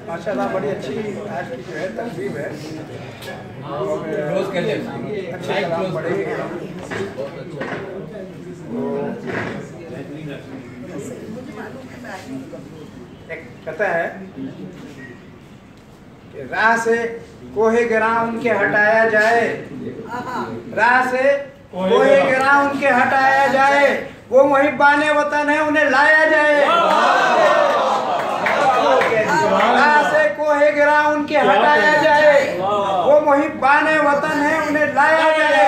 माशाल्लाह बड़ी अच्छी आज की जो है तकरीब है रोज के लिए अच्छा कलाम पढ़ेंगे एक कहता है कि राह से कोहे गिरा उनके हटाया जाए, राह से कोहे गिरा उनके हटाया जाए, वो मुहिब्बाने वतन है उन्हें लाया जाए। राह से कोहे गिरा उनके हटाया जाए, वो मुहिब्बाने वतन है उन्हें लाया जाए।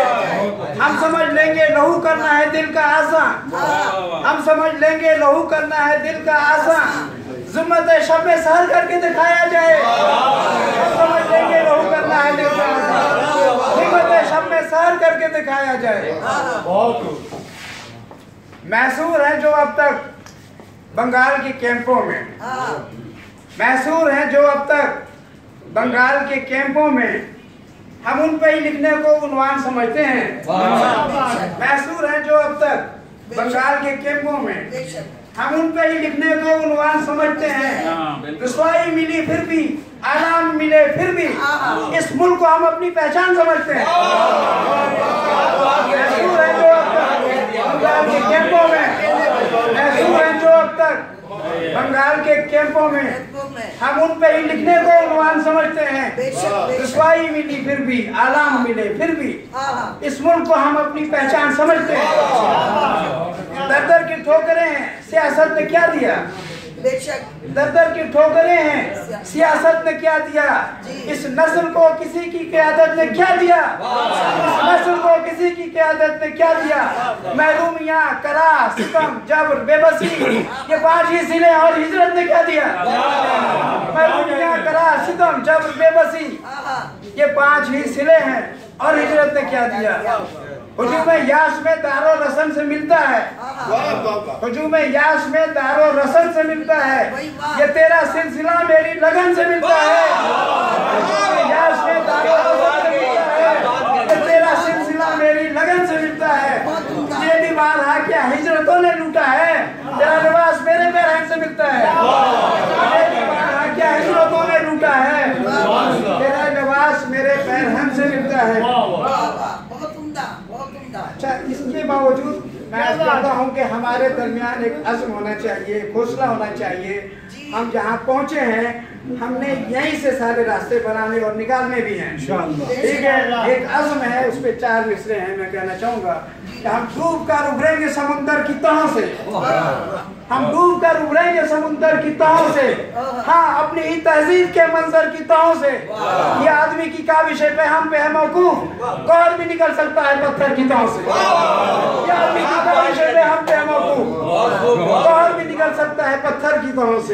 हम समझ लेंगे लहू करना है दिल का आसान, हम समझ लेंगे लहू करना है दिल का आसान, ज़ुम्मत शब में सहर करके दिखाया जाए। हम समझ लेंगे लहू करना है दिल का आसान, ज़ुम्मत शब में सहर करके दिखाया जाए। मैसूर है जो अब तक बंगाल के कैंपों में, मैसूर हैं जो अब तक बंगाल के कैंपों में, हम उन पे ही लिखने को उन्वान समझते हैं। मैसूर हैं जो अब तक बंगाल के कैंपों में, हम उन पे ही लिखने को उन्वान समझते हैं। रुसवाई मिली फिर भी, आराम मिले फिर भी, इस मुल्क को हम अपनी पहचान समझते हैं। मैसूर हैं जो अब तक बंगाल के कैंपों में, मैसूर हैं जो अब तक बंगाल के कैंपों में, हम उन पे ही लिखने को उन्वान समझते हैं। रुसवाई मिली फिर भी, आलाम मिले फिर भी, इस मुल्क को हम अपनी पहचान समझते हैं। दर दर की ठोकरें हैं, सियासत ने क्या दिया? दर दर की ठोकरें हैं, सियासत ने क्या दिया? इस नस्ल को किसी की क़यादत ने क्या दिया? इस नस्ल को किसी की क़यादत ने क्या दिया? महरूमियाँ, करा, सितम, जबर, बेबसी, ये 5 ही सिले और हिजरत ने क्या दिया? महरूमियाँ, करा, सितम, जबर, बेबसी, ये 5 ही सिले हैं और हिजरत ने क्या दिया? हुजूम यास में दारो रसन से मिलता है, हुजूम यास में दारो रसन से मिलता है, ये तेरा सिलसिला मेरी लगन से मिलता है। हुजूम यास में दारो रसन से मिलता है, ये तेरा सिलसिला मेरी लगन से मिलता है। ये दीवार है क्या हिजरतों ने लूटा है, तेरा लिबास मेरे पैरहन से मिलता है। ये दीवार है क्या हिजरतों ने लूटा है, तेरा लिबास मेरे पैरहन से मिलता है। अच्छा, इसके बावजूद मैं कहता हूँ कि हमारे दरमियान एक अज़्म होना चाहिए, हौसला होना चाहिए। हम जहाँ पहुँचे हैं हमने यहीं से सारे रास्ते बनाने और निकालने भी हैं। ठीक है, एक अज़्म है, उस पे 4 मिसरे हैं। मैं कहना चाहूँगा कि हम डूब कर उभरेंगे समुंदर की तहों से, हम डूब कर उभरेंगे समुंदर की तहों से, हाँ अपनी ही तहजीब के मंजर की तहों से। ये आदमी की काविश पे हम पे है मौकूफ, गौर भी निकल सकता है पत्थर की तहों से। ये आदमी की काविश पे हम पे है मौकूफ, गौर भी निकल सकता है पत्थर की तहों से।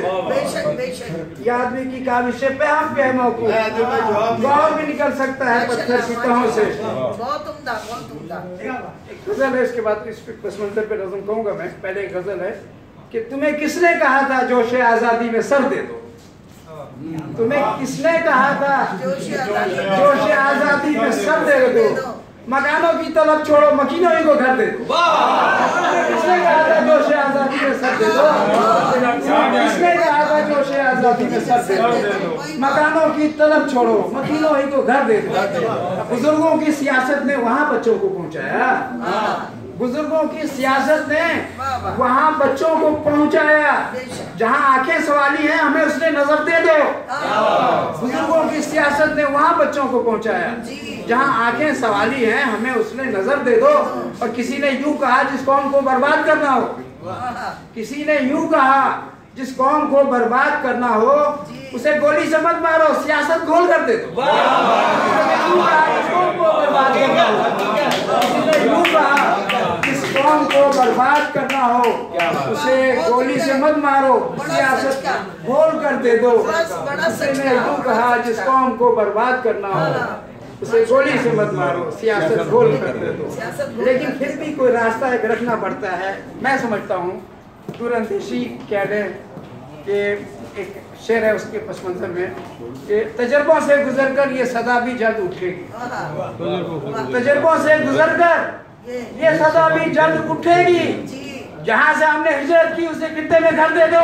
ये आदमी की काविश पे हम पे है मौकूफ, गौर भी निकल सकता है पत्थर की तहों से। गजल है, इसके बाद इस पस मंजर पे नज़म कहूँगा मैं। पहले एक गजल है कि तुम्हें किसने कहा था जोशे आज़ादी में सर दे दो, तुम्हें किसने कहा था जोशे आज़ादी में सर दे दो, मकानों की तलब छोड़ो मकीनों ही को घर दे दो। किसने कहा था जोशे आज़ादी में सर दे दो, किसने कहा था जोशे आज़ादी में सर दे दो, मकानों की तलब छोड़ो मकीनों ही को घर दे दो। बुजुर्गों की सियासत ने वहाँ बच्चों को पहुँचाया, बुजुर्गों की सियासत ने वहाँ बच्चों को पहुँचाया। जहाँ आंखें सवाली हैं हमें उसने नजर दे दो, बुजुर्गों की सियासत ने वहाँ बच्चों को पहुँचाया। जहाँ आंखें सवाली हैं हमें उसने नजर दे दो। और किसी ने यूं कहा जिस कौम को बर्बाद करना हो, किसी ने यूं कहा जिस कौम को बर्बाद करना हो उसे गोली से मत मारो, सियासत गोल कर दे दो। जिस कौम को बर्बाद करना हो, किसी ने यूं कहा जिस कौम को बर्बाद करना हो उसे गोली से मत मारो, सियासत गोल कर दे दो। किसी ने यूं कहा जिस कौम को बर्बाद करना हो उसे गोली से मत मारो, सियासत गोल कर दे दो। लेकिन फिर भी कोई रास्ता एक रखना पड़ता है। मैं समझता हूँ दूरअंदेशी कहने के एक शेर है उसके पस मंजर में कि तजर्बों से गुजरकर ये सदा भी जल्द उठेगी, तजर्बों से गुजरकर ये सदा भी जल्द उठेगी। जहां से हमने हिजरत की उसे खित्ते में घर दे दो।